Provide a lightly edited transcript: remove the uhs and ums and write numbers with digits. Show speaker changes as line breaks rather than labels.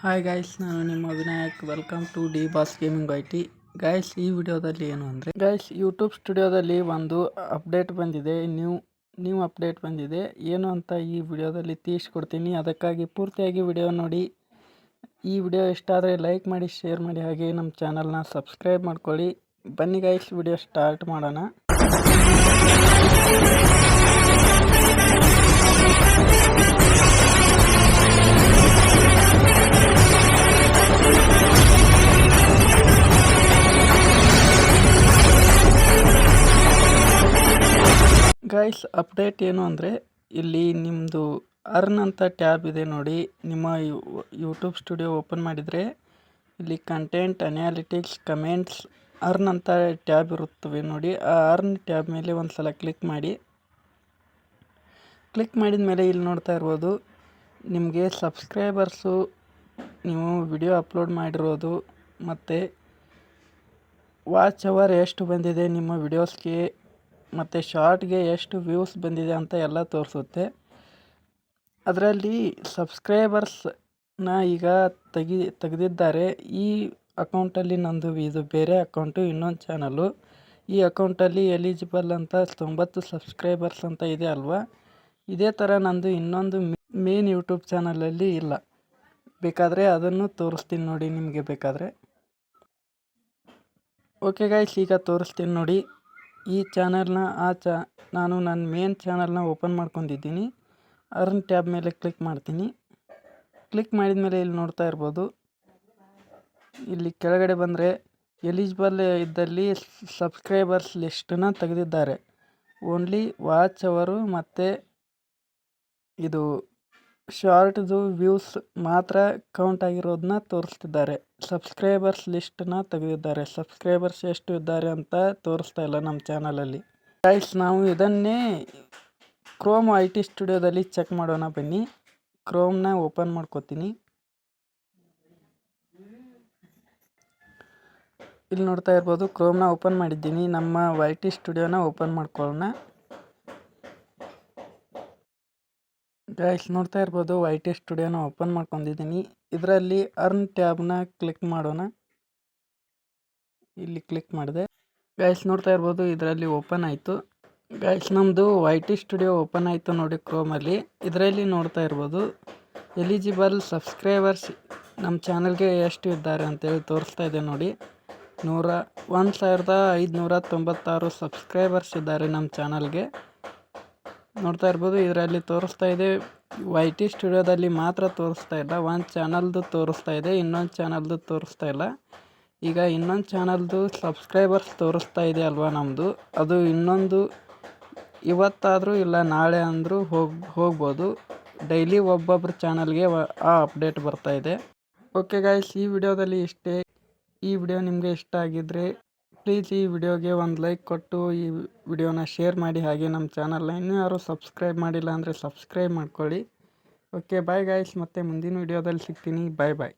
Hi guys, ನಾನು ನಿಮ್ಮ Vinayak. Welcome to D boss gaming IT. Guys, ಈ ವಿಡಿಯೋದಲ್ಲಿ ಏನು ಅಂದರೆ ಯೂಟ್ಯೂಬ್ ಸ್ಟುಡಿಯೋದಲ್ಲಿ ಒಂದು ಅಪ್ಡೇಟ್ ಬಂದಿದೆ. ನ್ಯೂ ಅಪ್ಡೇಟ್ ಬಂದಿದೆ. ಏನು ಅಂತ ಈ ವಿಡಿಯೋದಲ್ಲಿ ತಿಳಿಸ್ಕೊಡ್ತೀನಿ. ಅದಕ್ಕಾಗಿ ಪೂರ್ತಿಯಾಗಿ ವಿಡಿಯೋ ನೋಡಿ. ಈ ವಿಡಿಯೋ ಇಷ್ಟ ಆದರೆ ಲೈಕ್ ಮಾಡಿ, ಶೇರ್ ಮಾಡಿ, ಹಾಗೆ ನಮ್ಮ ಚಾನಲ್ನ ಸಬ್ಸ್ಕ್ರೈಬ್ ಮಾಡ್ಕೊಳ್ಳಿ. ಬನ್ನಿ ಗಾಯ್ಸ್, ವಿಡಿಯೋ ಸ್ಟಾರ್ಟ್ ಮಾಡೋಣ. ಗೈಸ್, ಅಪ್ಡೇಟ್ ಏನು ಅಂದರೆ ಇಲ್ಲಿ ನಿಮ್ಮದು ಅರ್ನ್ ಅಂತ ಟ್ಯಾಬ್ ಇದೆ ನೋಡಿ. ನಿಮ್ಮ ಯೂಟ್ಯೂಬ್ ಸ್ಟುಡಿಯೋ ಓಪನ್ ಮಾಡಿದರೆ ಇಲ್ಲಿ ಕಂಟೆಂಟ್, ಅನಾಲಿಟಿಕ್ಸ್, ಕಮೆಂಟ್ಸ್, ಅರ್ನ್ ಅಂತ ಟ್ಯಾಬ್ ಇರುತ್ತವೆ ನೋಡಿ. ಆ ಅರ್ನ್ ಟ್ಯಾಬ್ ಮೇಲೆ ಒಂದು ಸಲ ಕ್ಲಿಕ್ ಮಾಡಿ. ಕ್ಲಿಕ್ ಮಾಡಿದ ಮೇಲೆ ಇಲ್ಲಿ ನೋಡ್ತಾ ಇರ್ಬೋದು ನಿಮಗೆ ಸಬ್ಸ್ಕ್ರೈಬರ್ಸು, ನೀವು ವಿಡಿಯೋ ಅಪ್ಲೋಡ್ ಮಾಡಿರೋದು ಮತ್ತು ವಾಚ್ ಅವರ್ ಎಷ್ಟು ಬಂದಿದೆ ನಿಮ್ಮ ವಿಡಿಯೋಸ್ಗೆ, ಮತ್ತು ಶಾರ್ಟ್ಗೆ ಎಷ್ಟು ವ್ಯೂಸ್ ಬಂದಿದೆ ಅಂತ ಎಲ್ಲ ತೋರಿಸುತ್ತೆ. ಅದರಲ್ಲಿ ಸಬ್ಸ್ಕ್ರೈಬರ್ಸ್ನ ಈಗ ತೆಗೆದಿದ್ದಾರೆ. ಈ ಅಕೌಂಟಲ್ಲಿ ನಂದು ಇದು ಬೇರೆ ಅಕೌಂಟು, ಇನ್ನೊಂದು ಚಾನಲ್ಲು. ಈ ಅಕೌಂಟಲ್ಲಿ ಎಲಿಜಿಬಲ್ ಅಂತ 90 ಸಬ್ಸ್ಕ್ರೈಬರ್ಸ್ ಅಂತ ಇದೆ ಅಲ್ವಾ. ಇದೇ ಥರ ನಂದು ಇನ್ನೊಂದು ಮೇನ್ ಯೂಟ್ಯೂಬ್ ಚಾನಲಲ್ಲಿ ಇಲ್ಲ. ಬೇಕಾದರೆ ಅದನ್ನು ತೋರಿಸ್ತೀನಿ ನೋಡಿ ನಿಮಗೆ ಬೇಕಾದರೆ. ಓಕೆ ಗೈಸ್, ಈಗ ತೋರಿಸ್ತೀನಿ ನೋಡಿ. ಈ ಚಾನಲ್ನ ನಾನು ನನ್ನ ಮೇನ್ ಚಾನಲ್ನ ಓಪನ್ ಮಾಡ್ಕೊಂಡಿದ್ದೀನಿ. ಅರ್ನ್ ಟ್ಯಾಬ್ ಮೇಲೆ ಕ್ಲಿಕ್ ಮಾಡ್ತೀನಿ. ಕ್ಲಿಕ್ ಮಾಡಿದ ಮೇಲೆ ಇಲ್ಲಿ ನೋಡ್ತಾ ಇರ್ಬೋದು, ಇಲ್ಲಿ ಕೆಳಗಡೆ ಬಂದರೆ ಎಲಿಜಿಬಲ್ ಇದ್ದಲ್ಲಿ ಸಬ್ಸ್ಕ್ರೈಬರ್ಸ್ ಲಿಸ್ಟನ್ನ ತೆಗೆದಿದ್ದಾರೆ. ಓನ್ಲಿ ವಾಚ್ ಅವರು ಮತ್ತು ಇದು ಶಾರ್ಟ್ದು ವ್ಯೂಸ್ ಮಾತ್ರ ಕೌಂಟ್ ಆಗಿರೋದನ್ನ ತೋರಿಸ್ತಿದ್ದಾರೆ. ಸಬ್ಸ್ಕ್ರೈಬರ್ಸ್ ಲಿಸ್ಟನ್ನ ತೆಗೆದಿದ್ದಾರೆ. ಸಬ್ಸ್ಕ್ರೈಬರ್ಸ್ ಎಷ್ಟು ಇದ್ದಾರೆ ಅಂತ ತೋರಿಸ್ತಾ ಇಲ್ಲ ನಮ್ಮ ಚಾನಲಲ್ಲಿ. ಗೈಸ್, ನಾವು ಇದನ್ನೇ ಕ್ರೋಮ್ IT ಸ್ಟುಡಿಯೋದಲ್ಲಿ ಚೆಕ್ ಮಾಡೋಣ ಬನ್ನಿ. ಕ್ರೋಮ್ನ ಓಪನ್ ಮಾಡ್ಕೋತೀನಿ. ಇಲ್ಲಿ ನೋಡ್ತಾ ಇರ್ಬೋದು ಕ್ರೋಮ್ನ ಓಪನ್ ಮಾಡಿದ್ದೀನಿ. ನಮ್ಮ IT ಸ್ಟುಡಿಯೋನ ಓಪನ್ ಮಾಡ್ಕೊಳ್ಳೋಣ. ಗೈಸ್, ನೋಡ್ತಾ ಇರ್ಬೋದು IT ಸ್ಟುಡಿಯೋನ ಓಪನ್ ಮಾಡ್ಕೊಂಡಿದ್ದೀನಿ. ಇದರಲ್ಲಿ ಅರ್ನ್ ಟ್ಯಾಬ್ನ ಕ್ಲಿಕ್ ಮಾಡೋಣ. ಇಲ್ಲಿ ಕ್ಲಿಕ್ ಮಾಡಿದೆ. ಗೈಸ್, ನೋಡ್ತಾ ಇರ್ಬೋದು ಇದರಲ್ಲಿ ಓಪನ್ ಆಯಿತು. ಗೈಸ್, ನಮ್ಮದು IT ಸ್ಟುಡಿಯೋ ಓಪನ್ ಆಯಿತು ನೋಡಿ ಕ್ರೋಮಲ್ಲಿ. ಇದರಲ್ಲಿ ನೋಡ್ತಾ ಇರ್ಬೋದು ಎಲಿಜಿಬಲ್ ಸಬ್ಸ್ಕ್ರೈಬರ್ಸ್ ನಮ್ಮ ಚಾನಲ್ಗೆ ಎಷ್ಟು ಇದ್ದಾರೆ ಅಂತೇಳಿ ತೋರಿಸ್ತಾ ಇದೆ ನೋಡಿ. 1596 ಸಬ್ಸ್ಕ್ರೈಬರ್ಸ್ ಇದ್ದಾರೆ ನಮ್ಮ ಚಾನಲ್ಗೆ. ನೋಡ್ತಾ ಇರ್ಬೋದು ಇದರಲ್ಲಿ ತೋರಿಸ್ತಾ ಇದೆ. IT ಸ್ಟುಡಿಯೋದಲ್ಲಿ ಮಾತ್ರ ತೋರಿಸ್ತಾ ಇಲ್ಲ, ಒಂದು ಚಾನಲ್ದು ತೋರಿಸ್ತಾ ಇದೆ, ಇನ್ನೊಂದು ಚಾನಲ್ದು ತೋರಿಸ್ತಾ ಇಲ್ಲ. ಈಗ ಇನ್ನೊಂದು ಚಾನಲ್ದು ಸಬ್ಸ್ಕ್ರೈಬರ್ಸ್ ತೋರಿಸ್ತಾ ಇದೆ ಅಲ್ವಾ ನಮ್ಮದು, ಅದು ಇನ್ನೊಂದು ಇವತ್ತಾದರೂ ಇಲ್ಲ ನಾಳೆ ಅಂದರೂ ಹೋಗ್ಬೋದು. ಡೈಲಿ ಒಬ್ಬೊಬ್ಬರು ಚಾನಲ್ಗೆ ಆ ಅಪ್ಡೇಟ್ ಬರ್ತಾ ಇದೆ. ಓಕೆ ಗೈಸ್, ಈ ವಿಡಿಯೋದಲ್ಲಿ ಇಷ್ಟೇ. ಈ ವಿಡಿಯೋ ನಿಮಗೆ ಇಷ್ಟ ಆಗಿದ್ದರೆ ಪ್ಲೀಸ್ ಈ ವಿಡಿಯೋಗೆ ಒಂದು ಲೈಕ್ ಕೊಟ್ಟು ಈ ವಿಡಿಯೋನ ಶೇರ್ ಮಾಡಿ. ಹಾಗೆ ನಮ್ಮ ಚಾನಲ್ನ ಇನ್ನೂ ಯಾರು ಸಬ್ಸ್ಕ್ರೈಬ್ ಮಾಡಿಲ್ಲ ಅಂದರೆ ಸಬ್ಸ್ಕ್ರೈಬ್ ಮಾಡ್ಕೊಳ್ಳಿ. ಓಕೆ, ಬಾಯ್ ಗೈಸ್, ಮತ್ತೆ ಮುಂದಿನ ವಿಡಿಯೋದಲ್ಲಿ ಸಿಗ್ತೀನಿ. ಬಾಯ್ ಬಾಯ್.